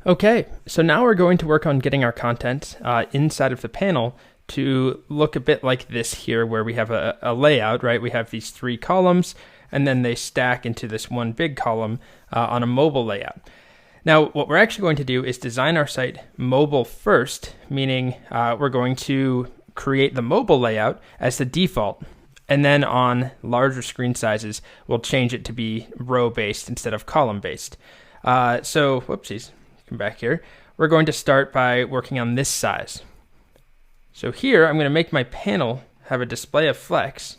Okay, so now we're going to work on getting our content inside of the panel to look a bit like this here, where we have a layout, right? We have these 3 columns, and then they stack into this one big column on a mobile layout. Now, what we're actually going to do is design our site mobile first, meaning we're going to create the mobile layout as the default, and then on larger screen sizes, we'll change it to be row-based instead of column-based. So, whoopsies. Back here, we're going to start by working on this size. So here, I'm going to make my panel have a display of flex.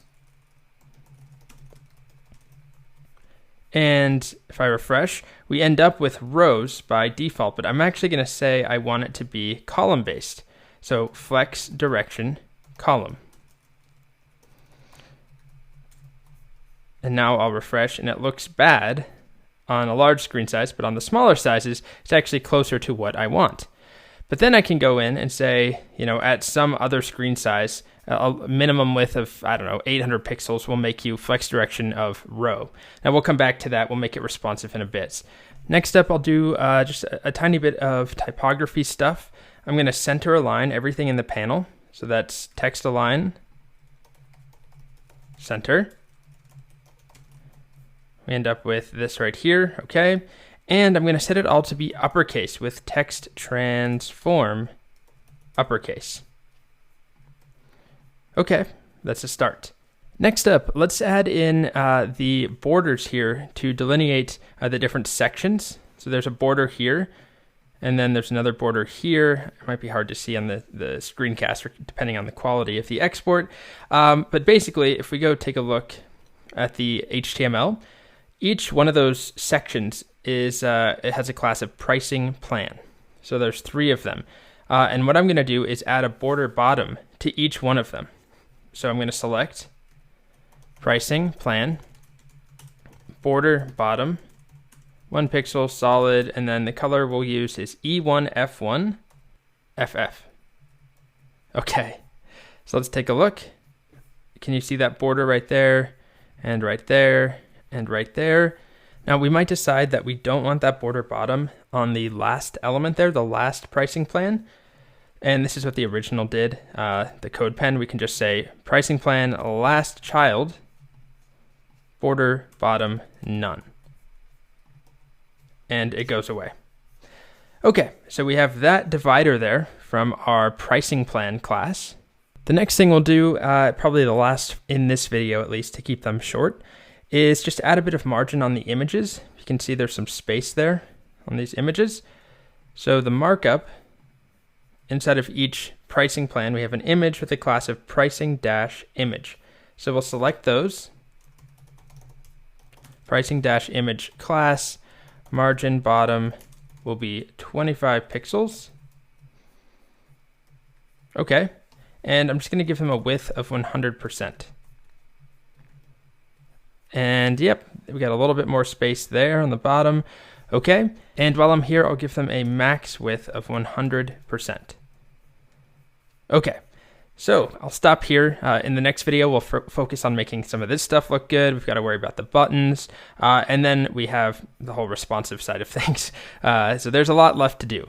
And if I refresh, we end up with rows by default, but I'm actually going to say I want it to be column-based. So flex direction column. And now I'll refresh, and it looks bad on a large screen size, but on the smaller sizes, it's actually closer to what I want. But then I can go in and say, at some other screen size, a minimum width of, 800 pixels will make you flex direction of row. Now we'll come back to that. We'll make it responsive in a bit. Next up, I'll do just a tiny bit of typography stuff. I'm going to center align everything in the panel. So that's text align, center. We end up with this right here, okay? And I'm going to set it all to be uppercase with text transform uppercase. Okay, that's a start. Next up, let's add in the borders here to delineate the different sections. So there's a border here, and then there's another border here. It might be hard to see on the screencast, depending on the quality of the export. But basically, if we go take a look at the HTML, each one of those sections is it has a class of pricing plan. So there's 3 of them. And what I'm going to do is add a border bottom to each one of them. So I'm going to select pricing plan, border bottom, 1 pixel solid, and then the color we'll use is E1F1 FF. Okay, so let's take a look. Can you see that border right there, and right there, and right there? Now we might decide that we don't want that border bottom on the last element there, the last pricing plan. And this is what the original did. The code pen, we can just say pricing plan last child, border bottom none. And it goes away. Okay, so we have that divider there from our pricing plan class. The next thing we'll do, probably the last in this video at least to keep them short, is just add a bit of margin on the images. You can see there's some space there on these images. So the markup inside of each pricing plan, we have an image with a class of pricing-image. So we'll select those. Pricing-image class, margin bottom will be 25 pixels. Okay, and I'm just going to give them a width of 100%. And yep, we got a little bit more space there on the bottom. Okay, and while I'm here, I'll give them a max width of 100%. Okay, so I'll stop here. In the next video, we'll focus on making some of this stuff look good. We've got to worry about the buttons, and then we have the whole responsive side of things. So there's a lot left to do.